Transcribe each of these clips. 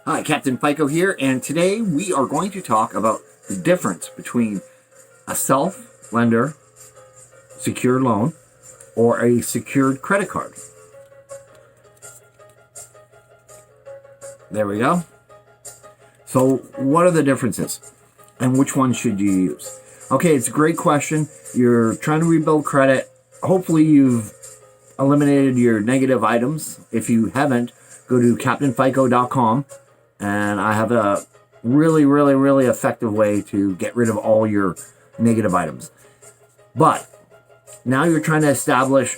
Hi, Captain FICO here, and today we are going to talk about the difference between a self-lender secured loan or a secured credit card. There we go. So what are the differences and which one should you use? Okay, it's a great question. You're trying to rebuild credit. Hopefully you've eliminated your negative items. If you haven't, go to captainfico.com. And I have a really effective way to get rid of all your negative items. But now you're trying to establish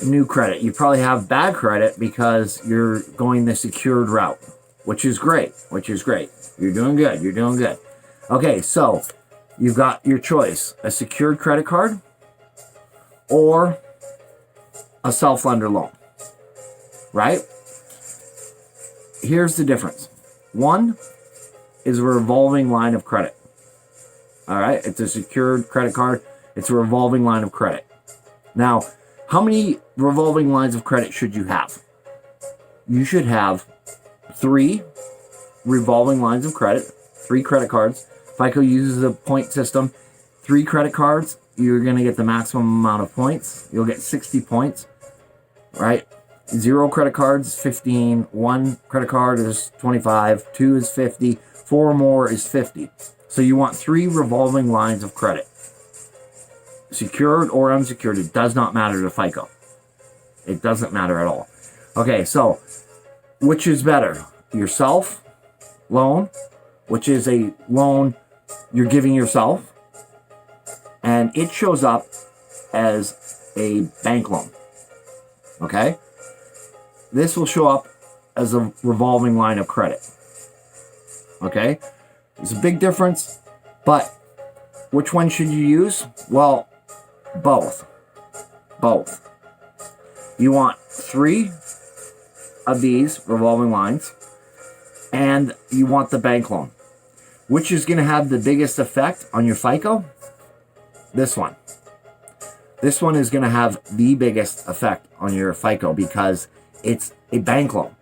new credit. You probably have bad credit because you're going the secured route, which is great. You're doing good. Okay, so you've got your choice: a secured credit card or a self-lender loan, right? Here's the difference. One is a revolving line of credit. All right, it's a secured credit card. It's a revolving line of credit. Now, how many revolving lines of credit should you have? You should have 3 revolving lines of credit, 3 credit cards. FICO uses a point system. 3 credit cards, you're going to get the maximum amount of points. You'll get 60 points, right? 0 credit cards, 15. 1 credit card is 25. 2 is 50. 4 or more is 50. So you want 3 revolving lines of credit. Secured or unsecured, it does not matter to FICO. It doesn't matter at all. Okay, so which is better? Your self loan, which is a loan you're giving yourself, and it shows up as a bank loan. Okay? This will show up as a revolving line of credit. Okay? There's a big difference, but which one should you use? Well, both. You want 3 of these revolving lines, and you want the bank loan. Which is going to have the biggest effect on your FICO? This one. This one is going to have the biggest effect on your FICO because it's a bank loan.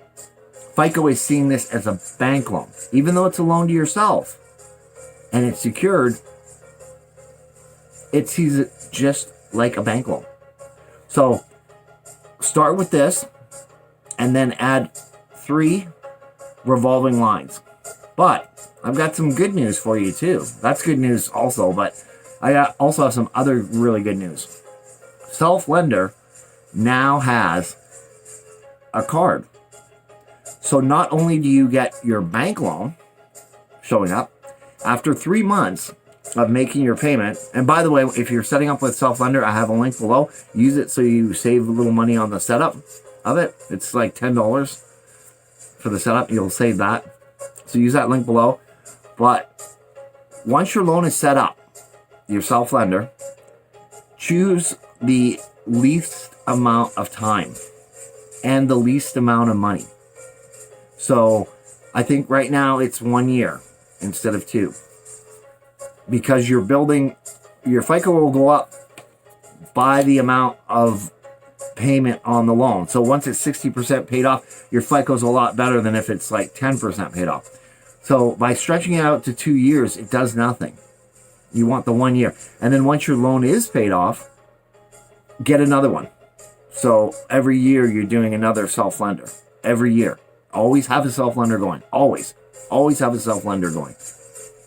FICO is seeing this as a bank loan. Even though it's a loan to yourself and it's secured, it sees it just like a bank loan. So start with this and then add 3 revolving lines. But I've got some good news for you too. That's good news also, but I also have some other really good news. Self-lender now has a card. So not only do you get your bank loan showing up, after 3 months of making your payment, and by the way, if you're setting up with self-lender, I have a link below. Use it so you save a little money on the setup of it. It's like $10 for the setup. You'll save that. So use that link below. But once your loan is set up, your self-lender, choose the least amount of time and the least amount of money. So I think right now it's 1 year instead of 2. Because you're building, your FICO will go up by the amount of payment on the loan. So once it's 60% paid off, your FICO's a lot better than if it's like 10% paid off. So by stretching it out to 2 years, it does nothing. You want the 1 year. And then once your loan is paid off, get another one. So every year you're doing another self-lender. Every year. Always have a self-lender going. Always have a self-lender going.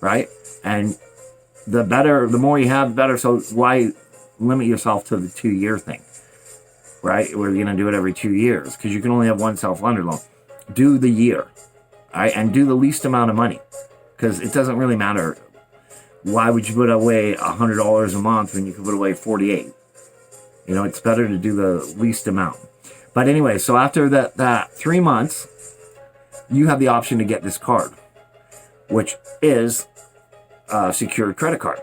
Right? And the more you have, the better. So why limit yourself to the 2-year thing? Right? We're going to do it every 2 years because you can only have one self-lender loan. Do the year. All right? And do the least amount of money because it doesn't really matter. Why would you put away $100 a month when you could put away $48? You know, it's better to do the least amount. But anyway, so after that 3 months, you have the option to get this card, which is a secured credit card.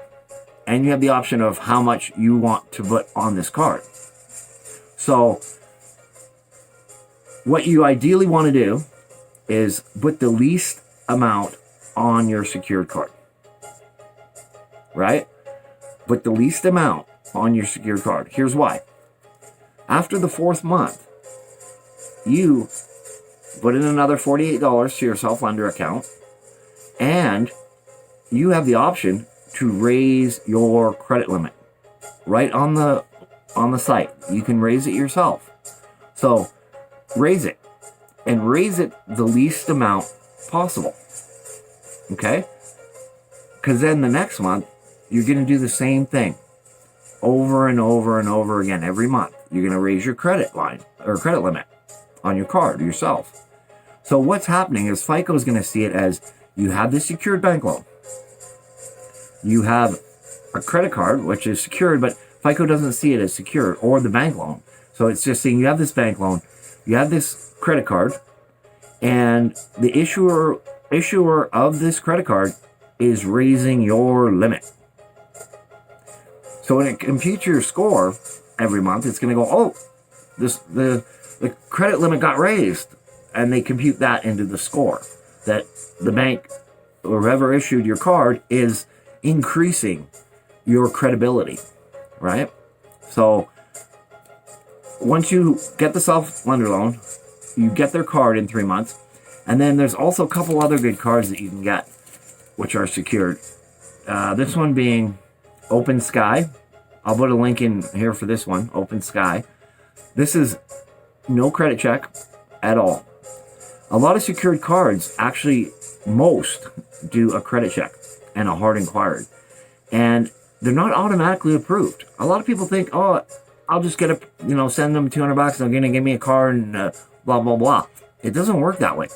And you have the option of how much you want to put on this card. So what you ideally want to do is put the least amount on your secured card. Right? Put the least amount on your secured card. Here's why. After the 4th month, you put in another $48 to your self-lender account, and you have the option to raise your credit limit right on the site. You can raise it yourself. So raise it, and raise it the least amount possible. Okay? Because then the next month, you're going to do the same thing over and over and over again. Every month, you're going to raise your credit line or credit limit on your card yourself. So what's happening is FICO is going to see it as you have this secured bank loan. You have a credit card, which is secured, but FICO doesn't see it as secured, or the bank loan. So it's just saying you have this bank loan, you have this credit card, and the issuer of this credit card is raising your limit. So when it computes your score every month, it's going to go, oh, the credit limit got raised, and they compute that into the score, that the bank or whoever issued your card is increasing your credibility, right? So once you get the self-lender loan, you get their card in 3 months, and then there's also a couple other good cards that you can get, which are secured. This one being Opensky. I'll put a link in here for this one, Opensky. This is no credit check at all. A lot of secured cards, actually most, do a credit check and a hard inquiry. And they're not automatically approved. A lot of people think, oh, I'll just get send them $200, they're going to give me a card and blah, blah, blah. It doesn't work that way.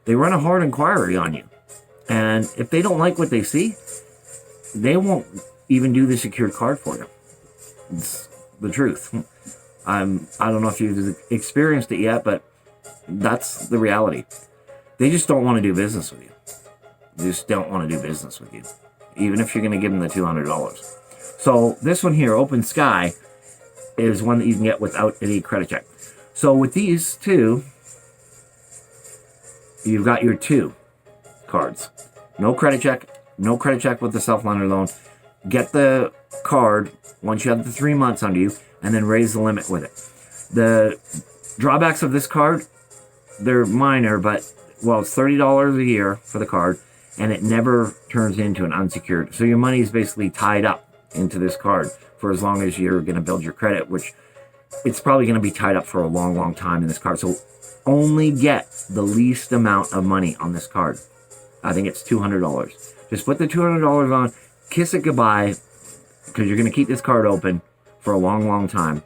They run a hard inquiry on you. And if they don't like what they see, they won't even do the secured card for you. It's the truth. I don't know if you've experienced it yet, but that's the reality. They just don't want to do business with you. They just don't want to do business with you, even if you're going to give them the $200. So this one here, Opensky, is one that you can get without any credit check. So with these two, you've got your two cards. No credit check with the self-lender loan. Get the card once you have the 3 months under you, and then raise the limit with it. The drawbacks of this card, they're minor, but, well, it's $30 a year for the card, and it never turns into an unsecured. So your money is basically tied up into this card for as long as you're going to build your credit, which it's probably going to be tied up for a long, long time in this card. So only get the least amount of money on this card. I think it's $200. Just put the $200 on, kiss it goodbye, because you're going to keep this card open for a long, long time.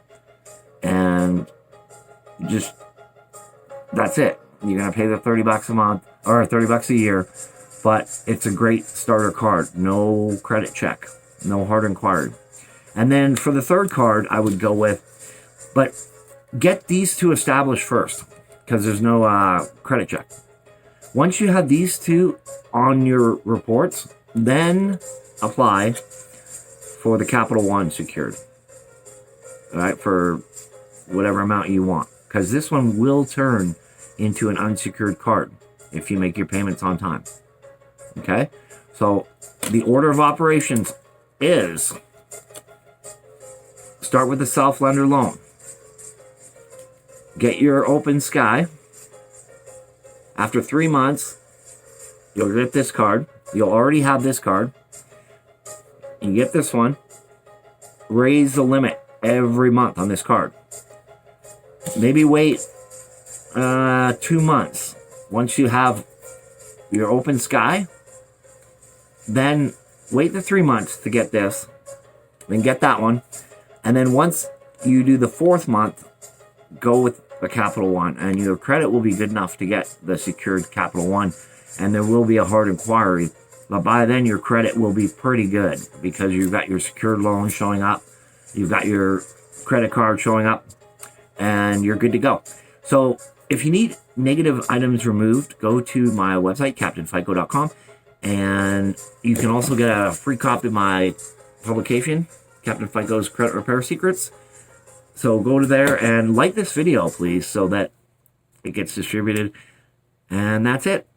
And just, that's it. You're going to pay the $30 a month, or $30 a year, but it's a great starter card. No credit check, no hard inquiry. And then for the third card, I would go with, but get these two established first, because there's no credit check. Once you have these two on your reports, then apply for the Capital One secured, all right, for whatever amount you want, because this one will turn into an unsecured card if you make your payments on time. Okay, so the order of operations is start with the self-lender loan, get your Opensky. After 3 months, you'll get this card. You'll already have this card. You get this one. Raise the limit every month on this card. Maybe wait 2 months. Once you have your Opensky, then wait the 3 months to get this. Then get that one. And then once you do the 4th month, go with the Capital One, and your credit will be good enough to get the secured Capital One, and there will be a hard inquiry, but by then your credit will be pretty good because you've got your secured loan showing up, you've got your credit card showing up, and you're good to go. So if you need negative items removed, go to my website, CaptainFICO.com, and you can also get a free copy of my publication, Captain FICO's Credit Repair Secrets. So go to there and like this video, please, so that it gets distributed. And that's it.